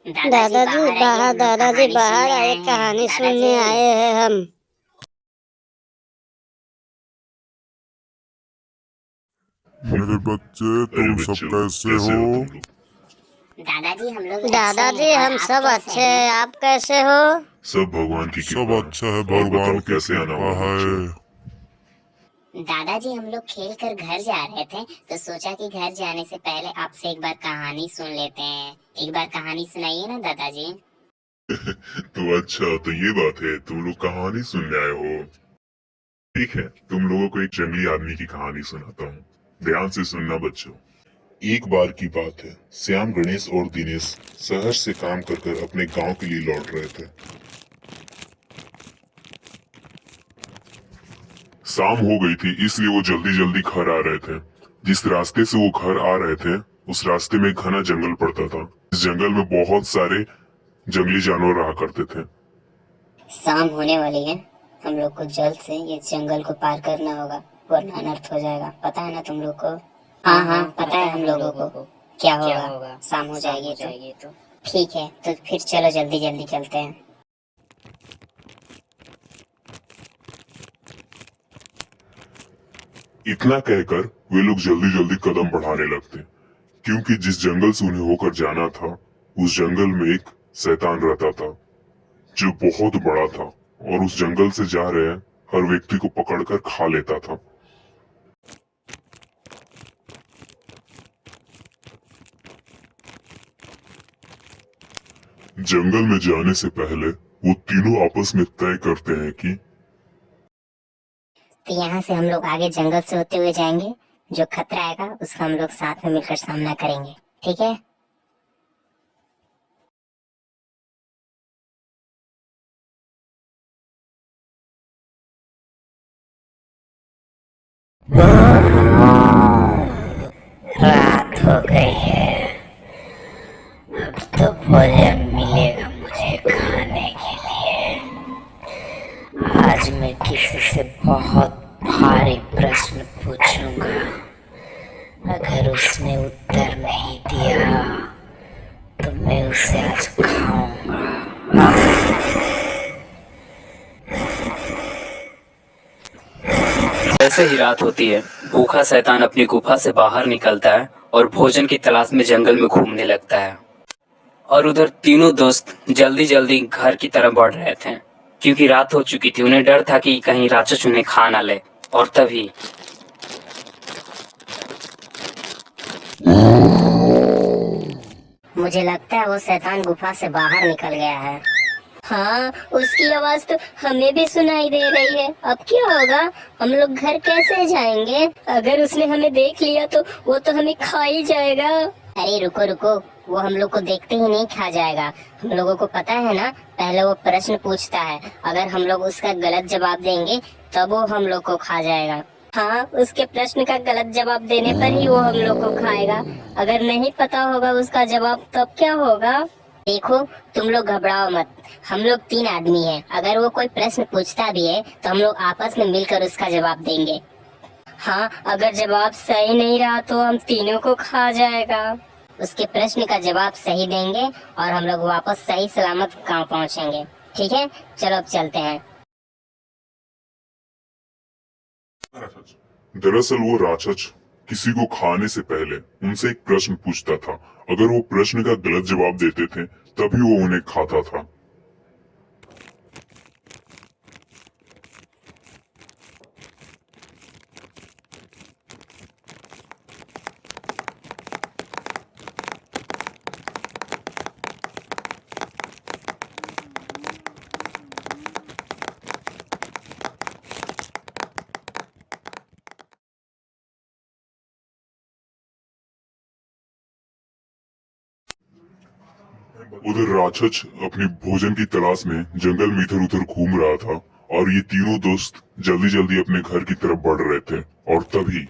दादाजी बाहर आए, कहानी सुनने आए हैं हम। मेरे बच्चे तुम सब कैसे हो? दादाजी हम सब अच्छे हैं, आप कैसे हो? सब भगवान की सब कृपा अच्छा है, भगवान की कैसे आना कृपा हुआ है। दादाजी हम लोग खेल कर घर जा रहे थे तो सोचा कि घर जाने से पहले आपसे एक बार कहानी सुन लेते हैं। एक बार कहानी सुनाइए ना दादाजी। तो अच्छा, तो ये बात है, तुम लोग कहानी सुनने आए हो। ठीक है, तुम लोगों को एक जंगली आदमी की कहानी सुनाता हूँ। ध्यान से सुनना बच्चों। एक बार की बात है, श्याम, गणेश और दिनेश शहर से काम कर कर अपने गांव के लिए लौट रहे थे। शाम हो गई थी, इसलिए वो जल्दी जल्दी घर आ रहे थे। जिस रास्ते से वो घर आ रहे थे उस रास्ते में घना जंगल पड़ता था। इस जंगल में बहुत सारे जंगली जानवर रहा करते थे। शाम होने वाली है, हम लोग को जल्द से ये जंगल को पार करना होगा वरना अनर्थ हो जाएगा। पता है ना तुम लोग को? हाँ, पता है हम लोगों को। क्या होगा? शाम हो जाएगी तो ठीक है, तो फिर चलो जल्दी जल्दी चलते हैं। इतना कहकर वे लोग जल्दी जल्दी कदम बढ़ाने लगते, क्योंकि जिस जंगल से उन्हें होकर जाना था उस जंगल में एक शैतान रहता था जो बहुत बड़ा था और उस जंगल से जा रहे हर व्यक्ति को पकड़कर खा लेता था। जंगल में जाने से पहले वो तीनों आपस में तय करते हैं कि तो यहाँ से हम लोग आगे जंगल से होते हुए जाएंगे, जो खतरा आएगा उसका हम लोग साथ में मिलकर सामना करेंगे, ठीक है? रात हो गई है, अब तो भोजन मिलेगा मुझे खाने के लिए। आज मैं किसी से बहुत भारी प्रश्न पूछूंगा, अगर उसने उत्तर नहीं दिया तो मैं उसे आज खाऊंगा। जैसे ही रात होती है, भूखा शैतान अपनी गुफा से बाहर निकलता है और भोजन की तलाश में जंगल में घूमने लगता है। और उधर तीनों दोस्त जल्दी जल्दी घर की तरफ बढ़ रहे थे, क्योंकि रात हो चुकी थी। उन्हें डर था कि कहीं राक्षस उन्हें खा ना ले। और तभी मुझे लगता है वो शैतान गुफा से बाहर निकल गया है। हाँ, उसकी आवाज तो हमें भी सुनाई दे रही है। अब क्या होगा? हम लोग घर कैसे जाएंगे? अगर उसने हमें देख लिया तो वो तो हमें खा ही जाएगा। अरे रुको रुको, वो हम लोग को देखते ही नहीं खा जाएगा। हम लोगों को पता है ना, पहले वो प्रश्न पूछता है, अगर हम लोग उसका गलत जवाब देंगे तब वो हम लोग को खा जाएगा। हाँ, उसके प्रश्न का गलत जवाब देने पर ही वो हम लोग को खाएगा। अगर नहीं पता होगा उसका जवाब तब क्या होगा? देखो, तुम लोग घबराओ मत, हम लोग 3 आदमी हैं। अगर वो कोई प्रश्न पूछता भी है तो हम लोग आपस में मिलकर उसका जवाब देंगे। हाँ, अगर जवाब सही नहीं रहा तो हम तीनों को खा जाएगा। उसके प्रश्न का जवाब सही देंगे और हम लोग वापस सही सलामत गांव पहुंचेंगे। ठीक है, चलो अब चलते हैं। दरअसल वो राक्षस किसी को खाने से पहले उनसे एक प्रश्न पूछता था। अगर वो प्रश्न का गलत जवाब देते थे तभी वो उन्हें खाता था। उधर राक्षस अपनी भोजन की तलाश में जंगल में इधर उधर घूम रहा था और ये तीनों दोस्त जल्दी जल्दी अपने घर की तरफ बढ़ रहे थे। और तभी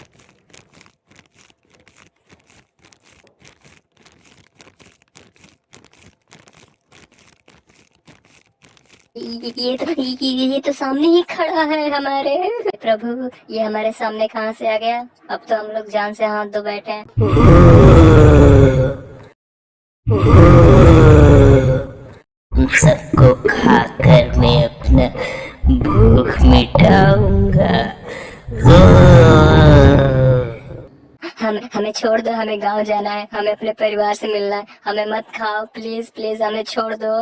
ये तो सामने ही खड़ा है हमारे। प्रभु, ये हमारे सामने कहाँ से आ गया? अब तो हम लोग जान से हाथ धो बैठे हैं। छोड़ दो, हमें गांव जाना है, हमें अपने परिवार से मिलना है, हमें मत खाओ, प्लीज प्लीज हमें छोड़ दो।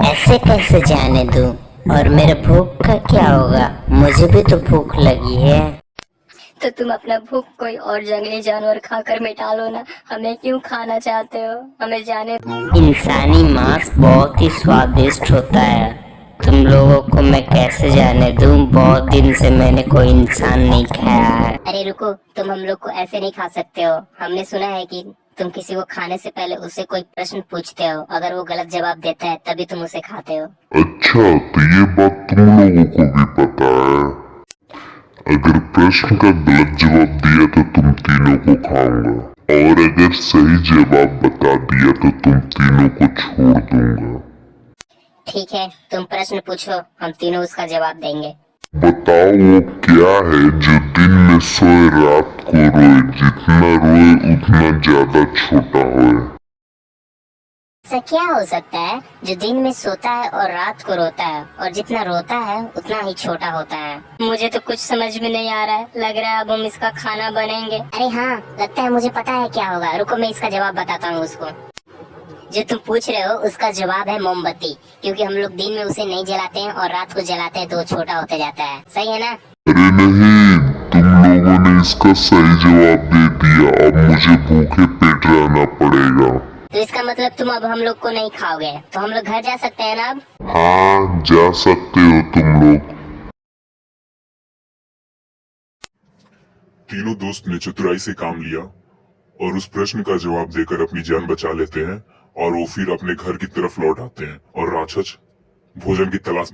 ऐसे कैसे जाने दूं? और मेरे भूख का क्या होगा? मुझे भी तो भूख लगी है। तो तुम अपना भूख कोई और जंगली जानवर खाकर मिटा लो ना, हमें क्यों खाना चाहते हो? हमें जाने इंसानी मांस बहुत ही स्वादिष्ट होता है। तुम लोगों को मैं कैसे जाने दूं? बहुत दिन से मैंने कोई इंसान नहीं खाया है। अरे रुको, तुम हम लोग को ऐसे नहीं खा सकते हो। हमने सुना है कि तुम किसी को खाने से पहले उससे कोई प्रश्न पूछते हो, अगर वो गलत जवाब देता है तभी तुम उसे खाते हो। अच्छा, तो ये बात तुम लोगों को भी पता है। अगर प्रश्न का गलत जवाब दिया तो तुम तीनों को खाऊंगा, और अगर सही जवाब बता दिया तो तुम तीनों को छोड़ दूंगा। ठीक है, तुम प्रश्न पूछो, हम तीनों उसका जवाब देंगे। बताओ वो क्या है जो दिन में सोए रात को रोए, जितना रोए उतना ज्यादा छोटा होए। ऐसा क्या हो सकता है जो दिन में सोता है और रात को रोता है, और जितना रोता है उतना ही छोटा होता है? मुझे तो कुछ समझ में नहीं आ रहा है। लग रहा है अब हम इसका खाना बनेंगे। अरे हाँ, लगता है मुझे पता है क्या होगा। रुको, मैं इसका जवाब बताता हूँ उसको। जो तुम पूछ रहे हो उसका जवाब है मोमबत्ती, क्योंकि हम लोग दिन में उसे नहीं जलाते हैं और रात को जलाते हैं तो वो छोटा होता जाता है। सही है ना? अरे नहीं, तुम लोगों ने इसका सही जवाब दे दिया। अब मुझे भूखे पेट रहना पड़ेगा। तो इसका मतलब तुम अब हम लोग को नहीं खाओगे, तो हम लोग घर जा सकते हैं ना अब? हाँ, जा सकते हो तुम लोग। तीनों दोस्त ने चतुराई से काम लिया और उस प्रश्न का जवाब देकर अपनी जान बचा लेते हैं, और वो फिर अपने घर की तरफ लौट आते हैं और राक्षस भोजन की तलाश